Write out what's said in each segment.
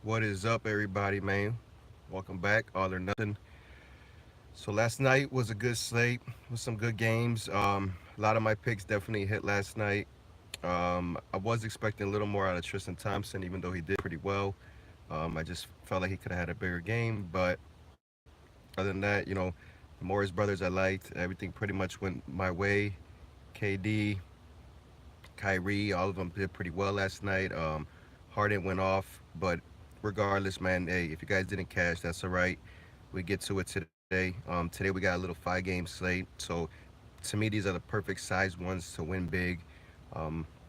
What is up, everybody, man? Welcome back, All or Nothing. So last night was a good slate with some good games. A lot of my picks definitely hit last night. I was expecting a little more out of Tristan Thompson, even though he did pretty well. I just felt like he could have had a bigger game, but other than that, the Morris brothers I liked. Everything pretty much went my way. KD, Kyrie, all of them did pretty well last night. Harden went off, but regardless, man, hey, if you guys didn't cash, that's all right. We get to it today. Today we got a little 5 game slate, so to me these are the perfect size ones to win big.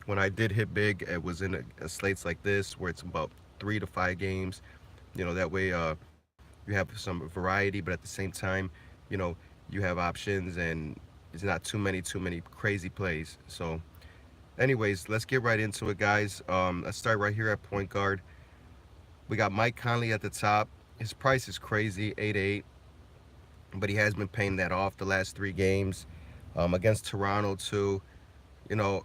When I did hit big, it was in a slates like this where it's about 3 to 5 games. That way you have some variety, but at the same time, you know, you have options and it's not too many crazy plays. So anyways, let's get right into it, guys. Let's start right here at point guard. We got Mike Conley at the top. His price is crazy, 8-8, but he has been paying that off the last 3 games. Against Toronto too. You know,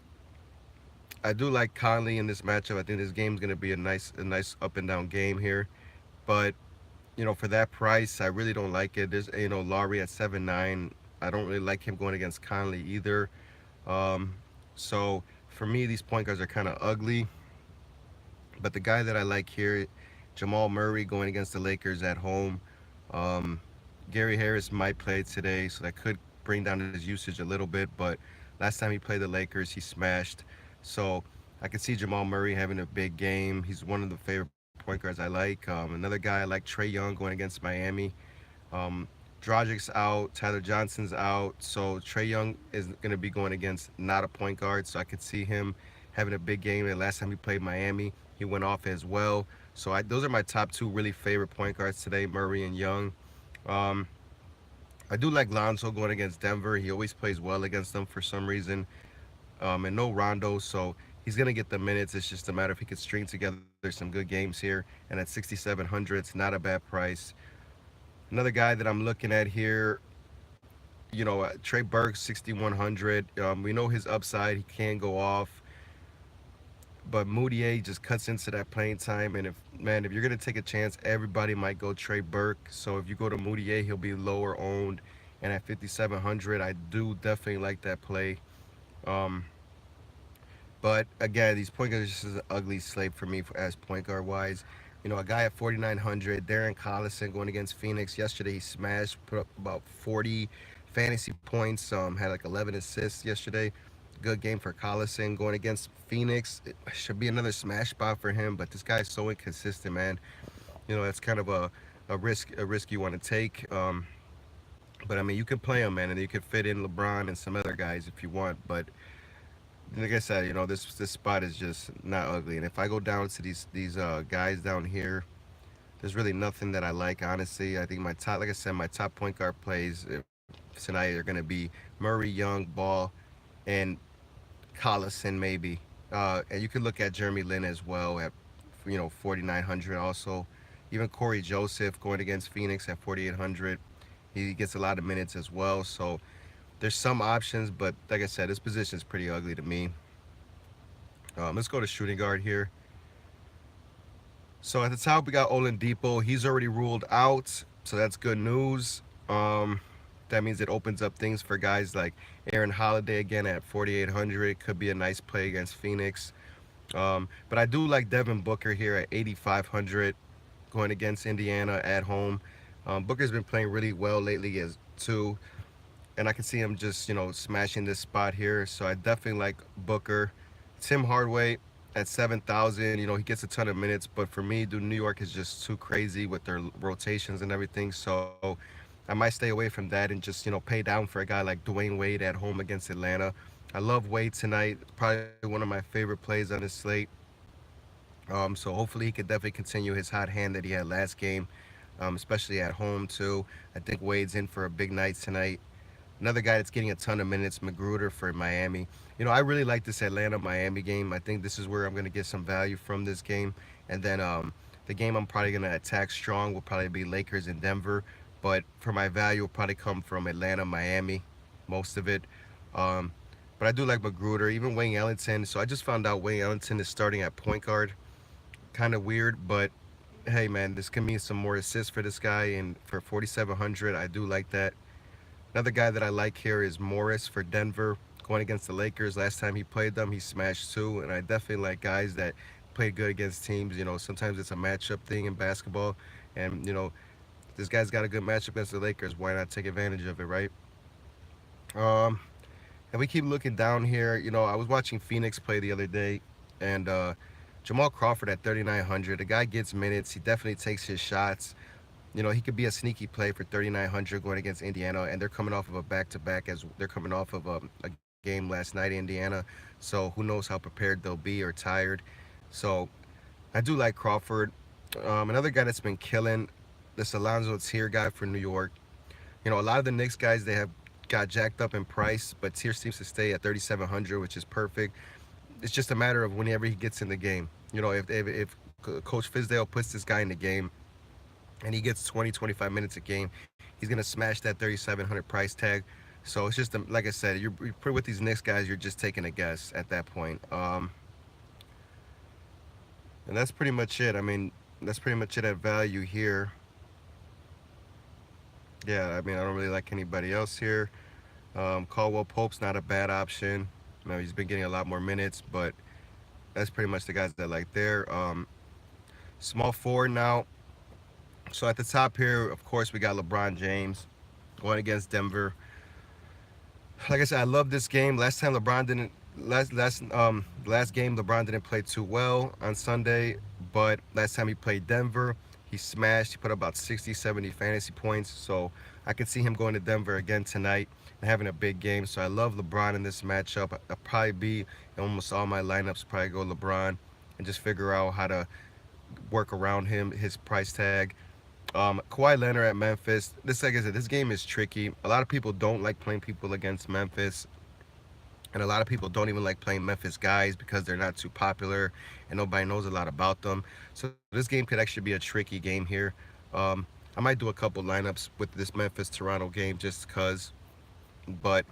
I do like Conley in this matchup. I think this game's gonna be a nice up and down game here. But for that price, I really don't like it. There's Laurie at 7-9. I don't really like him going against Conley either. Um, so for me, these point guards are kind of ugly. But the guy that I like here, Jamal Murray going against the Lakers at home. Um, Gary Harris might play today, so that could bring down his usage a little bit. But last time he played the Lakers, he smashed. So I could see Jamal Murray having a big game. He's one of the favorite point guards I like. Another guy I like, Trey Young going against Miami. Um, Dragic's out, Tyler Johnson's out, so Trey Young is going to be going against not a point guard, so I could see him having a big game. And last time he played Miami, he went off as well. So those are my top 2 really favorite point guards today, Murray and Young. Um, I do like Lonzo going against Denver. He always plays well against them for some reason. And no Rondo, so he's going to get the minutes. It's just a matter if he could string together some good games here. And at 6,700, it's not a bad price. Another guy that I'm looking at here, Trey Burke, 6,100. We know his upside; he can go off, but Moutier just cuts into that playing time. And if you're gonna take a chance, everybody might go Trey Burke. So if you go to Moutier, he'll be lower owned. And at 5,700, I do definitely like that play. Um, but again, these point guards just is an ugly slate for me as point guard wise. A guy at 4,900, Darren Collison going against Phoenix. Yesterday he smashed, put up about 40 fantasy points, had like 11 assists yesterday. Good game for Collison going against Phoenix. It should be another smash spot for him, but this guy's so inconsistent, man. That's kind of a risk you want to take. But I mean, you can play him, man, and you can fit in LeBron and some other guys if you want. But like I said, this spot is just not ugly. And if I go down to these guys down here, there's really nothing that I like, honestly. I think like I said, my top point guard plays tonight are going to be Murray, Young, Ball, and Collison maybe. And you could look at Jeremy Lin as well at 4,900 also. Even Corey Joseph going against Phoenix at 4,800. He gets a lot of minutes as well. So there's some options, but like I said, this position is pretty ugly to me. Let's go to shooting guard here. So at the top, we got Oladipo. He's already ruled out, so that's good news. That means it opens up things for guys like Aaron Holiday again at 4,800. Could be a nice play against Phoenix. But I do like Devin Booker here at 8,500 going against Indiana at home. Booker's been playing really well lately as too, and I can see him just smashing this spot here. So I definitely like Booker. Tim Hardaway at 7,000. He gets a ton of minutes, but for me, dude, New York is just too crazy with their rotations and everything. So I might stay away from that and just pay down for a guy like Dwayne Wade at home against Atlanta. I love Wade tonight. Probably one of my favorite plays on this slate. So hopefully he could definitely continue his hot hand that he had last game, especially at home too. I think Wade's in for a big night tonight. Another guy that's getting a ton of minutes, Magruder for Miami. I really like this Atlanta-Miami game. I think this is where I'm going to get some value from this game. And then the game I'm probably going to attack strong will probably be Lakers and Denver. But for my value, will probably come from Atlanta, Miami, most of it. Um, but I do like Magruder, even Wayne Ellington. So I just found out Wayne Ellington is starting at point guard. Kind of weird, but hey man, this can mean some more assists for this guy, and for 4,700, I do like that. Another guy that I like here is Morris for Denver, going against the Lakers. Last time he played them, he smashed two, and I definitely like guys that play good against teams. Sometimes it's a matchup thing in basketball, and this guy's got a good matchup against the Lakers. Why not take advantage of it, right? Um, and we keep looking down here. I was watching Phoenix play the other day, and Jamal Crawford at 3,900. The guy gets minutes. He definitely takes his shots. He could be a sneaky play for 3,900 going against Indiana, and they're coming off of a back-to-back as they're coming off of a game last night in Indiana. So who knows how prepared they'll be or tired. So I do like Crawford. Another guy that's been killing, this Alonzo Tier guy for New York. A lot of the Knicks guys, they have got jacked up in price, but Tier seems to stay at 3,700, which is perfect. It's just a matter of whenever he gets in the game. If Coach Fizdale puts this guy in the game and he gets 20, 25 minutes a game, he's going to smash that 3,700 price tag. So it's just, like I said, you're pretty with these Knicks guys, you're just taking a guess at that point. And that's pretty much it. I mean, that's pretty much it at value here. Yeah, I mean, I don't really like anybody else here. Caldwell Pope's not a bad option. He's been getting a lot more minutes, but that's pretty much the guys that I like there. Small forward now. So at the top here, of course, we got LeBron James going against Denver. Like I said, I love this game. Last game LeBron didn't play too well on Sunday, but last time he played Denver, he smashed. He put up about 60, 70 fantasy points. So I could see him going to Denver again tonight and having a big game. So I love LeBron in this matchup. I'll probably be in almost all my lineups, probably go LeBron and just figure out how to work around him, his price tag. Kawhi Leonard at Memphis. Like I said, this game is tricky. A lot of people don't like playing people against Memphis, and a lot of people don't even like playing Memphis guys because they're not too popular and nobody knows a lot about them. So this game could actually be a tricky game here. I might do a couple lineups with this Memphis Toronto game just because. But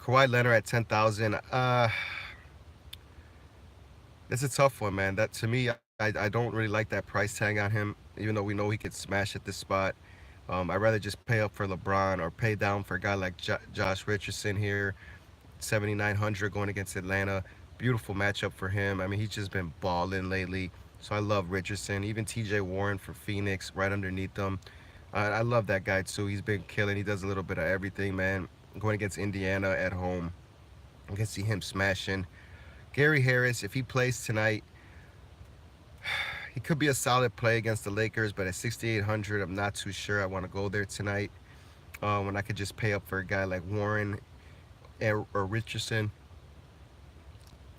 Kawhi Leonard at 10,000. It's a tough one, man. That to me, I don't really like that price tag on him, even though we know he could smash at this spot. I'd rather just pay up for LeBron or pay down for a guy like Josh Richardson here, 7,900 going against Atlanta. Beautiful matchup for him. I mean, he's just been balling lately. So I love Richardson. Even TJ Warren for Phoenix right underneath them. I love that guy too. He's been killing. He does a little bit of everything, man. Going against Indiana at home, I can see him smashing. Gary Harris, if he plays tonight, he could be a solid play against the Lakers, but at 6,800, I'm not too sure I want to go there tonight. When I could just pay up for a guy like Warren or Richardson.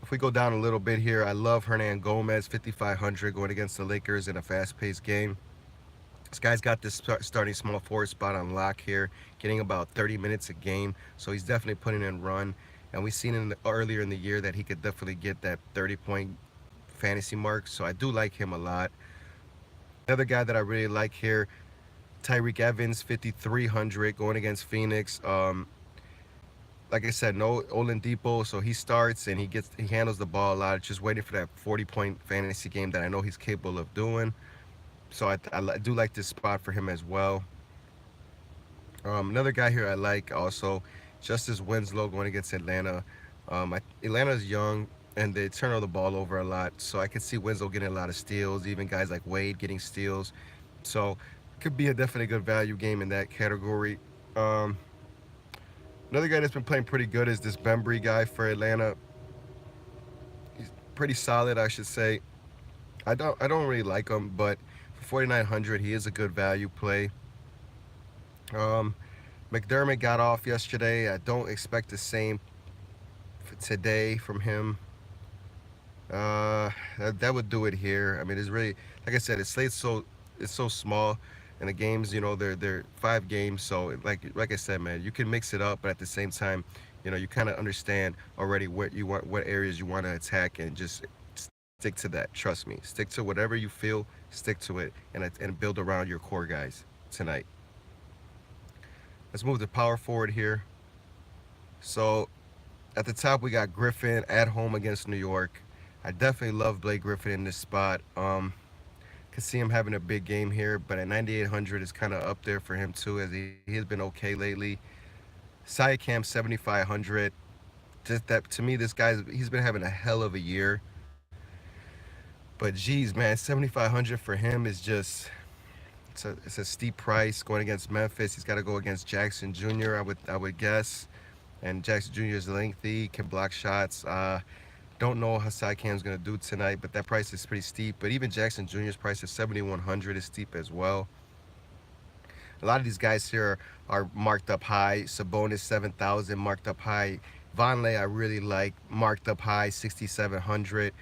If we go down a little bit here, I love Hernan Gomez, 5,500 going against the Lakers in a fast-paced game. This guy's got this starting small forward spot on lock here, getting about 30 minutes a game, so he's definitely putting in run. And we've seen earlier in the year that he could definitely get that 30-point fantasy mark, so I do like him a lot. Another guy that I really like here, Tyreek Evans, 5,300 going against Phoenix. Like I said, no Oladipo, so he starts and he handles the ball a lot. Just waiting for that 40-point fantasy game that I know he's capable of doing. So I do like this spot for him as well. Another guy here I like also, Justice Winslow going against Atlanta. Atlanta's young and they turn the ball over a lot, so I could see Winslow getting a lot of steals. Even guys like Wade getting steals. So could be a definitely good value game in that category. Um, Another guy that's been playing pretty good is this Bembry guy for Atlanta. He's pretty solid, I should say. I don't really like him, but for 4,900, he is a good value play. Um, McDermott got off yesterday. I don't expect the same today from him. That would do it here. I mean, it's really, like I said, it's so small, and the games, they're 5 games. So like I said, man, you can mix it up, but at the same time, you kind of understand already what areas you want to attack, and just stick to that. Trust me, stick to whatever you feel, stick to it, and build around your core guys tonight. Let's move to power forward here. So at the top, we got Griffin at home against New York. I definitely love Blake Griffin in this spot. Could see him having a big game here, but at 9,800 is kind of up there for him too, as he has been okay lately. Siakam 7,500. Just that to me, this he's been having a hell of a year. But geez, man, 7,500 for him is just it's a steep price going against Memphis. He's got to go against Jackson Jr. I would guess, and Jackson Jr. is lengthy, can block shots. Don't know how Siakam's gonna do tonight, but that price is pretty steep. But even Jackson Jr.'s price of 7,100 is steep as well. A lot of these guys here are marked up high. Sabonis 7,000 marked up high. Vonleh I really like, marked up high 6,700.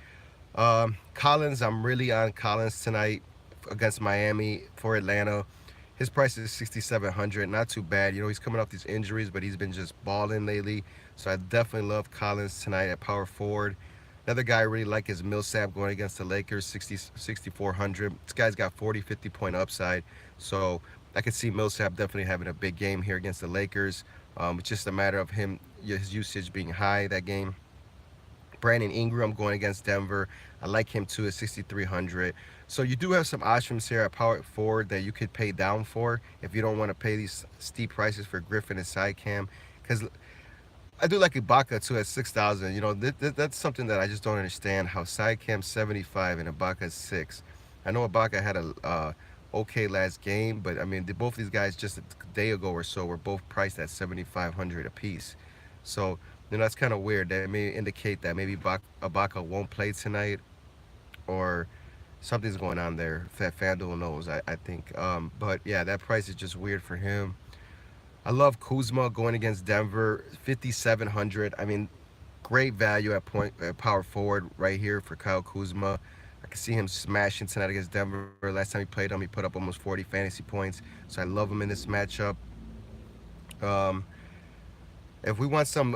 Collins, I'm really on Collins tonight against Miami for Atlanta. His price is 6,700. Not too bad. You know, he's coming off these injuries, but he's been just balling lately. So I definitely love Collins tonight at power forward. Another guy I really like is Millsap going against the Lakers, 6,400. This guy's got 40, 50 point upside. So I could see Millsap definitely having a big game here against the Lakers. It's just a matter of his usage being high that game. Brandon Ingram going against Denver. I like him too at 6,300. So you do have some options here at power forward that you could pay down for if you don't want to pay these steep prices for Griffin and Sidecam. Because I do like Ibaka too at 6,000. You know, that's something that I just don't understand how Sidecam 75 and Ibaka 6. I know Ibaka had a okay last game, but I mean, both these guys just a day ago or so were both priced at 7,500 apiece. So that's kind of weird. That may indicate that maybe Ibaka won't play tonight, or something's going on there that FanDuel knows. I think. But yeah, that price is just weird for him. I love Kuzma going against Denver, 5,700. I mean, great value at power forward right here for Kyle Kuzma. I can see him smashing tonight against Denver. Last time he played him, he put up almost 40 fantasy points. So I love him in this matchup. Um, if we want some,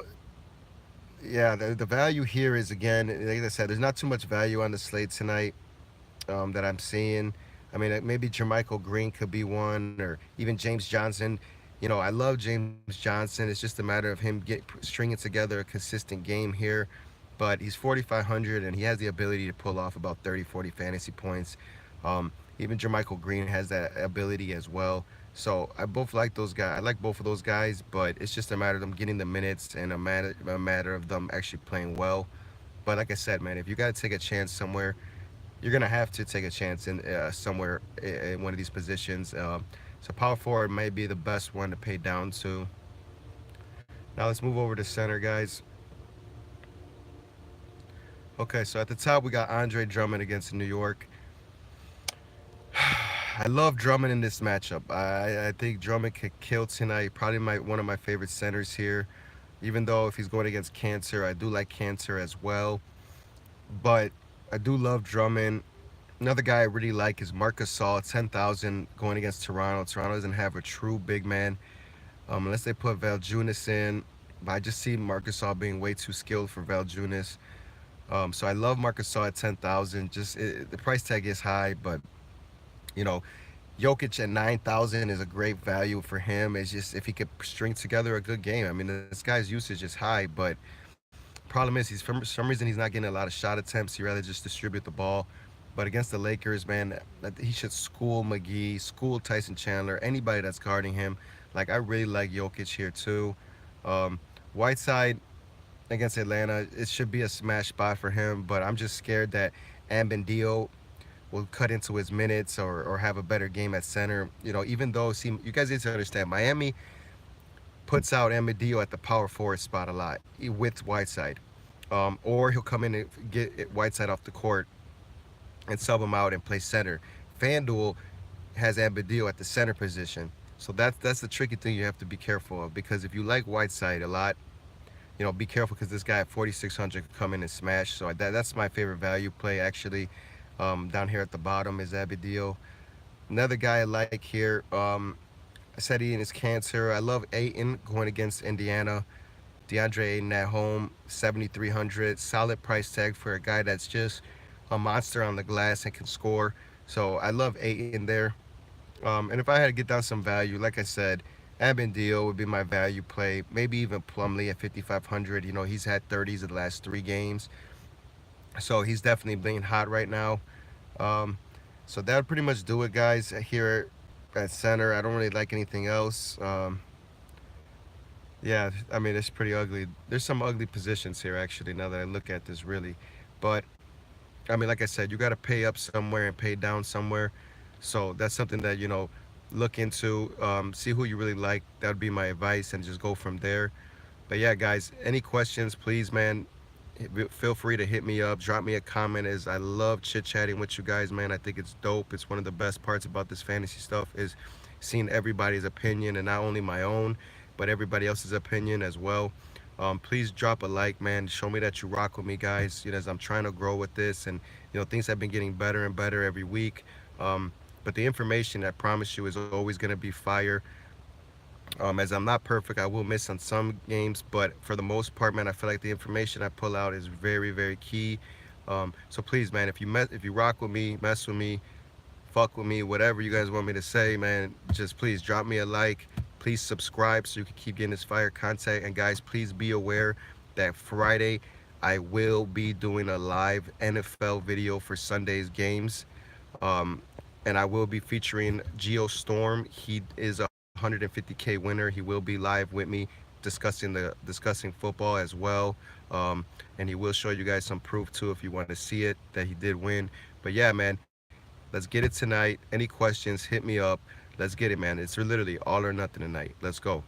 yeah, the value here is, again, like I said, there's not too much value on the slate tonight that I'm seeing. I mean, maybe Jermichael Green could be one, or even James Johnson. You know, I love James Johnson. It's just a matter of him stringing together a consistent game here. But he's 4,500, and he has the ability to pull off about 30, 40 fantasy points. Even Jermichael Green has that ability as well. So I both like those guys. I like both of those guys, but it's just a matter of them getting the minutes and a matter of them actually playing well. But like I said, man, if you got to take a chance somewhere, you're gonna have to take a chance in somewhere in one of these positions. So power forward may be the best one to pay down to. Now let's move over to center, guys. Okay, so at the top we got Andre Drummond against New York. I love Drummond in this matchup. I think Drummond could kill tonight. Probably one of my favorite centers here. Even though if he's going against Cancer, I do like Cancer as well. But I do love Drummond. Another guy I really like is Marcus Gasol, 10,000 going against Toronto. Toronto doesn't have a true big man unless they put Valanciunas in. But I just see Marcus Gasol being way too skilled for Valanciunas. So I love Marcus Gasol at 10,000. The price tag is high, but you know, Jokic at 9,000 is a great value for him. It's just if he could string together a good game. I mean, this guy's usage is high, but problem is he's for some reason he's not getting a lot of shot attempts. He rather just distribute the ball. But against the Lakers, man, he should school McGee, school Tyson Chandler, anybody that's guarding him. Like, I really like Jokic here too. Um, Whiteside against Atlanta, it should be a smash spot for him. But I'm just scared that Ambendio will cut into his minutes or have a better game at center. You know, even though, see, you guys need to understand, Miami puts out Ambendio at the power forward spot a lot with Whiteside. Or he'll come in and get Whiteside off the court and sub him out and play center. FanDuel has Ambendio at the center position. So that's the tricky thing you have to be careful of, because if you like Whiteside a lot, you know, be careful because this guy at 4,600 could come in and smash. So that's my favorite value play, actually. Down here at the bottom is Abedillo. Another guy I like here, I said Ian is Cancer. I love Ayton going against Indiana. DeAndre Ayton at home, 7,300. Solid price tag for a guy that's just a monster on the glass and can score. So I love Ayton there. And if I had to get down some value, like I said, Abendillo would be my value play. Maybe even Plumlee at 5,500. You know, he's had 30s in the last 3 games. So he's definitely being hot right now. Um, So that would pretty much do it, guys. Here at center, I don't really like anything else. Yeah, I mean it's pretty ugly. There's some ugly positions here actually. Now that I look at this, really, but I mean, like I said, you got to pay up somewhere and pay down somewhere. So that's something that look into. See who you really like. That would be my advice, and just go from there. But yeah, guys, any questions, please, man, feel free to hit me up, drop me a comment. As I love chit chatting with you guys, man. I think it's dope. It's one of the best parts about this fantasy stuff is seeing everybody's opinion, and not only my own, but everybody else's opinion as well. Please drop a like, man. Show me that you rock with me, guys. As I'm trying to grow with this, and things have been getting better and better every week. But the information, I promise you, is always going to be fire. As I'm not perfect, I will miss on some games, but for the most part, man, I feel like the information I pull out is very, very key. So please, man, if you rock with me, mess with me, fuck with me, whatever you guys want me to say, man, just please drop me a like. Please subscribe so you can keep getting this fire content. And guys, please be aware that Friday I will be doing a live NFL video for Sunday's games. Um, and I will be featuring Geo Storm. He is a 150K winner. He will be live with me discussing football as well. And he will show you guys some proof too if you want to see it that he did win. But yeah, man, let's get it tonight. Any questions, hit me up. Let's get it, man. It's literally all or nothing tonight. Let's go.